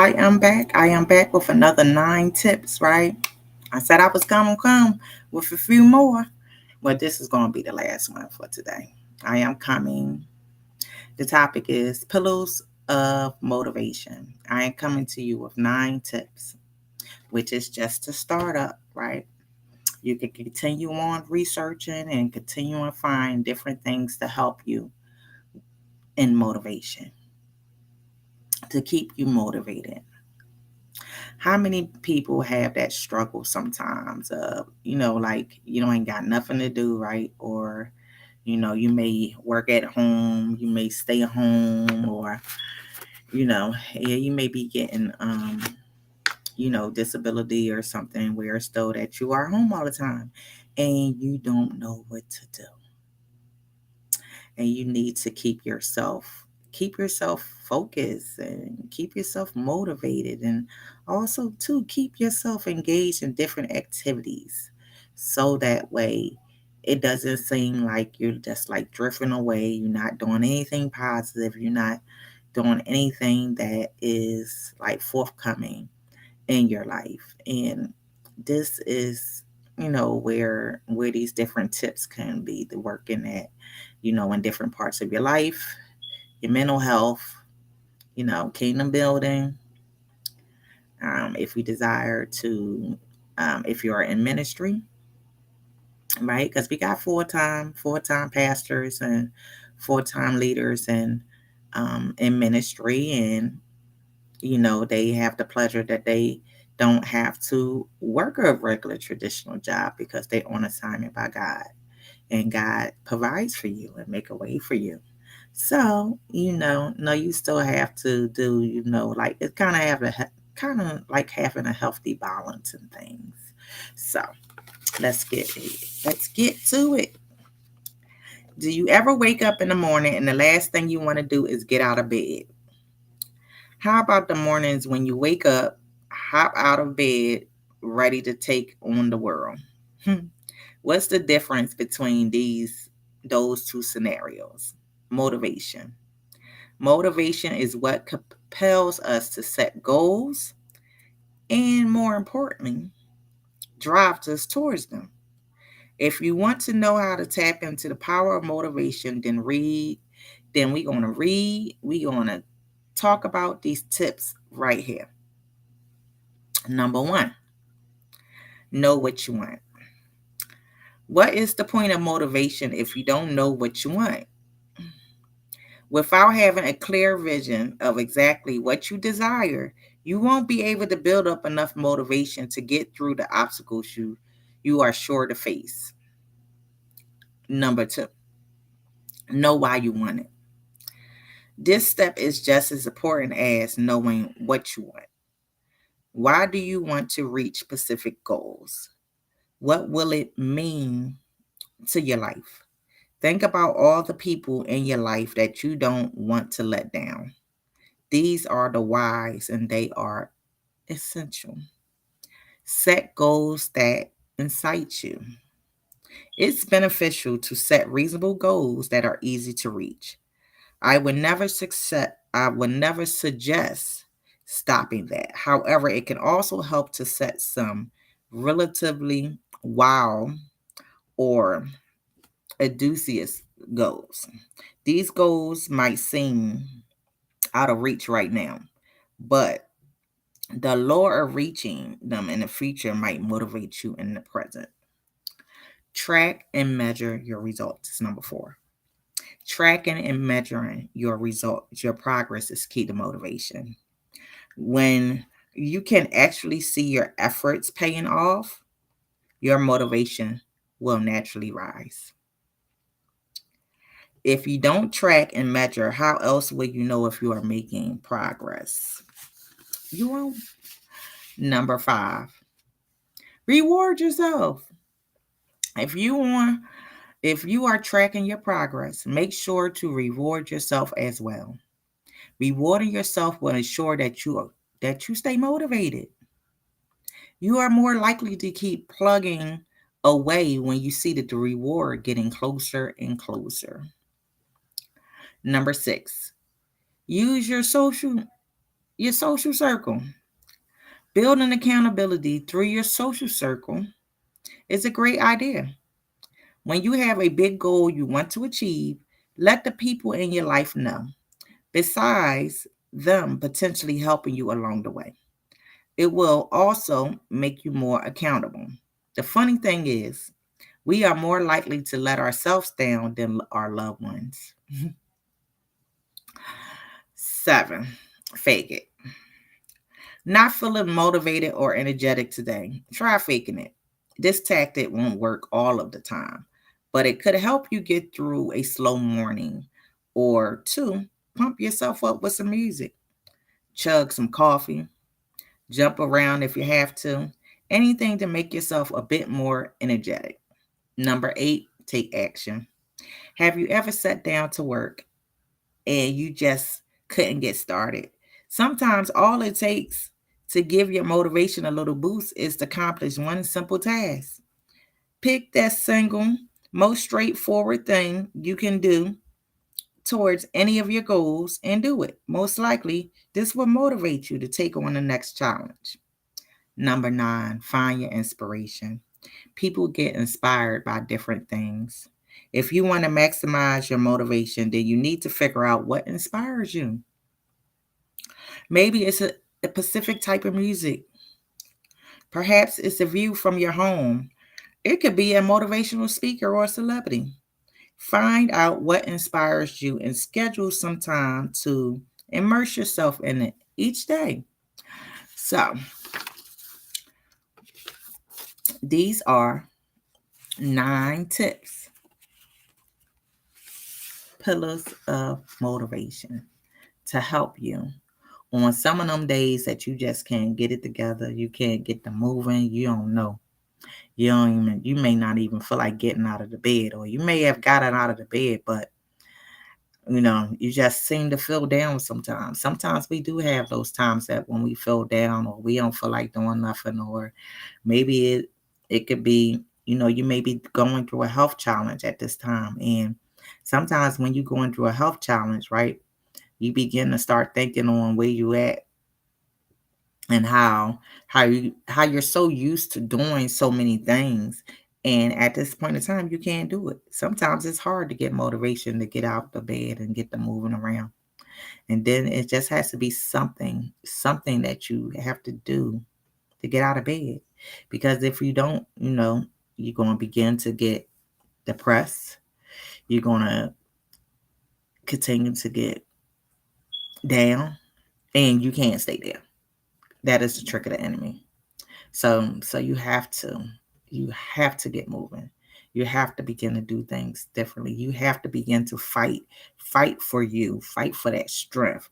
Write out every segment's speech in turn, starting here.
I am back. I am back with another 9 tips, right? I said I was going to come with a few more, but this is going to be the last one for today. I am coming. The topic is pillows of motivation. I am coming to you with 9 tips, which is just to start up, right? You can continue on researching and continue on find different things to help you in motivation, to keep you motivated. How many people have that struggle sometimes of, like you ain't got nothing to do, right? Or, you may work at home, you may stay home, or, yeah, you may be getting, disability or something where it's though that you are home all the time and you don't know what to do. And you need to keep yourself focused and keep yourself motivated, and also to keep yourself engaged in different activities, so that way it doesn't seem like you're just like drifting away. You're not doing anything positive, you're not doing anything that is like forthcoming in your life. And this is, where these different tips can be the working at, in different parts of your life, your mental health, kingdom building. If we desire to, if you are in ministry, right? Because we got full time pastors and full-time leaders and in ministry, and they have the pleasure that they don't have to work a regular traditional job because they're on assignment by God, and God provides for you and make a way for you. So, no, you still have to do, like it's kind of like having a healthy balance and things. So let's get to it. Do you ever wake up in the morning and the last thing you want to do is get out of bed? How about the mornings when you wake up, hop out of bed, ready to take on the world? What's the difference between those two scenarios? Motivation. Motivation is what compels us to set goals and, more importantly, drives us towards them. If you want to know how to tap into the power of motivation, then read. Then we're going to read. We're going to talk about these tips right here. Number one, know what you want. What is the point of motivation if you don't know what you want? Without having a clear vision of exactly what you desire, you won't be able to build up enough motivation to get through the obstacles you are sure to face. Number two, know why you want it. This step is just as important as knowing what you want. Why do you want to reach specific goals? What will it mean to your life? Think about all the people in your life that you don't want to let down. These are the whys, and they are essential. Set goals that incite you. It's beneficial to set reasonable goals that are easy to reach. I would never suggest stopping that. However, it can also help to set some relatively wild or audacious goals. These goals might seem out of reach right now, but the lure of reaching them in the future might motivate you in the present. Track and measure your results. Number four. Tracking and measuring your results, your progress is key to motivation. When you can actually see your efforts paying off, your motivation will naturally rise. If you don't track and measure, how else will you know if you are making progress? You won't. Number five, reward yourself. If you want If you are tracking your progress, make sure to reward yourself as well. Rewarding yourself will ensure that you stay motivated. You are more likely to keep plugging away when you see that the reward getting closer and closer. Number six, use your social. Your social circle. Building accountability through your social circle is a great idea. When you have a big goal you want to achieve, let the people in your life know, besides them potentially helping you along the way. It will also make you more accountable. The funny thing is, we are more likely to let ourselves down than our loved ones. 7. Fake it. Not feeling motivated or energetic today. Try faking it. This tactic won't work all of the time, but it could help you get through a slow morning. Or 2, pump yourself up with some music. Chug some coffee. Jump around if you have to. Anything to make yourself a bit more energetic. Number 8, take action. Have you ever sat down to work and you just couldn't get started? Sometimes all it takes to give your motivation a little boost is to accomplish one simple task. Pick that single, most straightforward thing you can do towards any of your goals and do it. Most likely, this will motivate you to take on the next challenge. Number 9, find your inspiration. People get inspired by different things. If you want to maximize your motivation, then you need to figure out what inspires you. Maybe it's a specific type of music. Perhaps it's a view from your home. It could be a motivational speaker or a celebrity. Find out what inspires you and schedule some time to immerse yourself in it each day. So, these are 9 tips, pillars of motivation to help you on some of them days that you just can't get it together. You can't get them moving. You don't know. You may not even feel like getting out of the bed, or you may have gotten out of the bed, but you just seem to feel down sometimes. Sometimes we do have those times that when we feel down or we don't feel like doing nothing, or maybe it could be, you may be going through a health challenge at this time. And sometimes when you're going through a health challenge, right, you begin to start thinking on where you at and how you're so used to doing so many things, and at this point in time you can't do it. Sometimes it's hard to get motivation to get out the bed and get them moving around, and then it just has to be something that you have to do to get out of bed, because if you don't, you're going to begin to get depressed. You're going to continue to get down, and you can't stay there. That is the trick of the enemy. So you have to get moving. You have to begin to do things differently. You have to begin to fight for you, fight for that strength.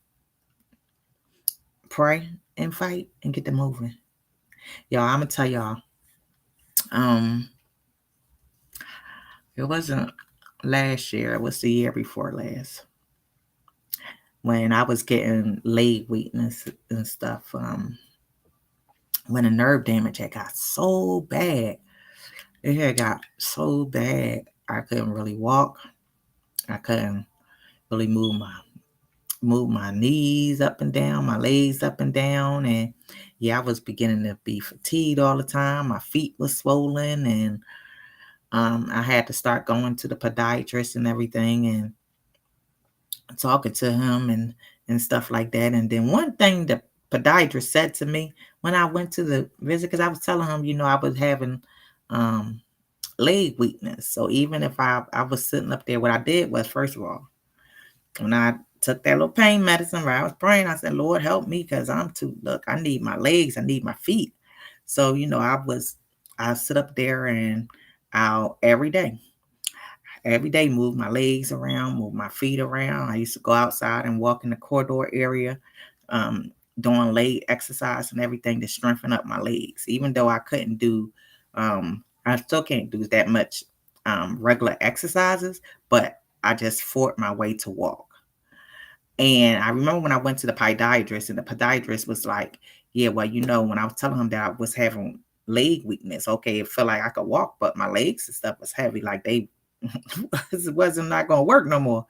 Pray and fight and get to moving. Y'all, I'm gonna tell y'all, um, it wasn't last year, it was the year before last, when I was getting leg weakness and stuff. When the nerve damage had got so bad. It had got so bad I couldn't really walk. I couldn't really move my knees up and down, my legs up and down, and yeah, I was beginning to be fatigued all the time. My feet was swollen, and I had to start going to the podiatrist and everything, and talking to him and stuff like that. And then one thing the podiatrist said to me when I went to the visit, because I was telling him, I was having leg weakness. So even if I was sitting up there, what I did was, first of all, when I took that little pain medicine where I was praying, I said, Lord, help me, because I need my legs, I need my feet. So, I sit up there and I'll every day move my legs around, move my feet around. I used to go outside and walk in the corridor area, doing leg exercise and everything to strengthen up my legs. Even though I couldn't do, I still can't do that much regular exercises, but I just fought my way to walk. And I remember when I went to the podiatrist, and the podiatrist was like, yeah, well, when I was telling him that I was having leg weakness, okay, it felt like I could walk, but my legs and stuff was heavy, like they wasn't not going to work no more.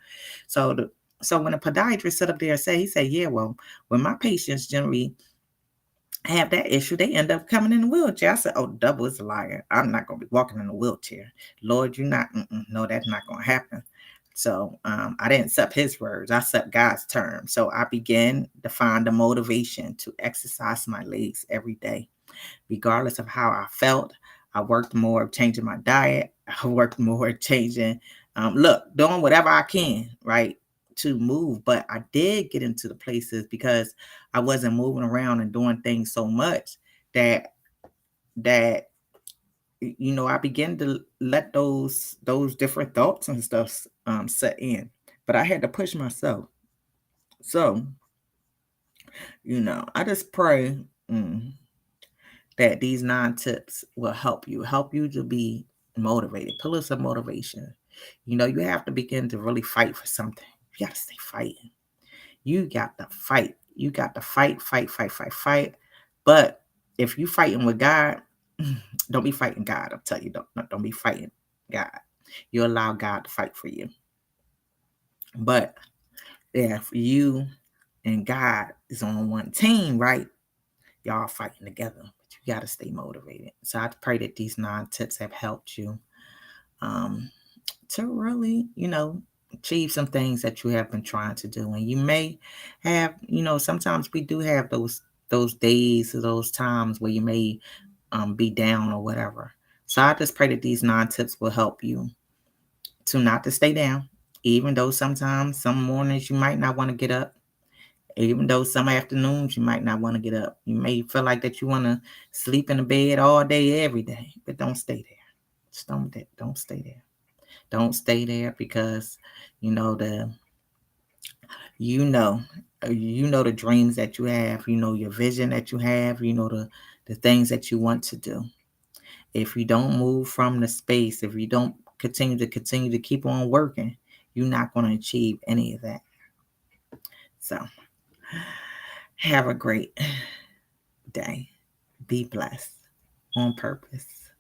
So So when a podiatrist sit up there and he said, yeah, well, when my patients generally have that issue, they end up coming in a wheelchair. I said, oh, the devil is a liar. I'm not going to be walking in a wheelchair. Lord, you're not, no, that's not going to happen. So I didn't accept his words. I accept God's term. So I began to find the motivation to exercise my legs every day, regardless of how I felt. I worked more changing my diet. I worked more changing, doing whatever I can, right, to move. But I did get into the places because I wasn't moving around and doing things so much that I began to let those different thoughts and stuff set in. But I had to push myself. So, I just pray that these 9 tips will help you to be motivated, pillars of motivation. You have to begin to really fight for something. You got to stay fighting. You got to fight. You got to fight, fight, fight, fight, fight. But if you fighting with God, don't be fighting God. I'll tell you, don't be fighting God. You allow God to fight for you. But if you and God is on one team, right? Y'all fighting together, but you got to stay motivated. So I pray that these 9 tips have helped you to really, achieve some things that you have been trying to do. And you may have, sometimes we do have those days or those times where you may be down or whatever. So I just pray that these 9 tips will help you to not to stay down, even though sometimes some mornings you might not want to get up. Even though some afternoons you might not want to get up. You may feel like that you want to sleep in the bed all day, every day, but don't stay there. Just don't stay there. Don't stay there because you know the you know the dreams that you have, your vision that you have, the things that you want to do. If you don't move from the space, if you don't continue to keep on working, you're not going to achieve any of that. So have a great day. Be blessed on purpose.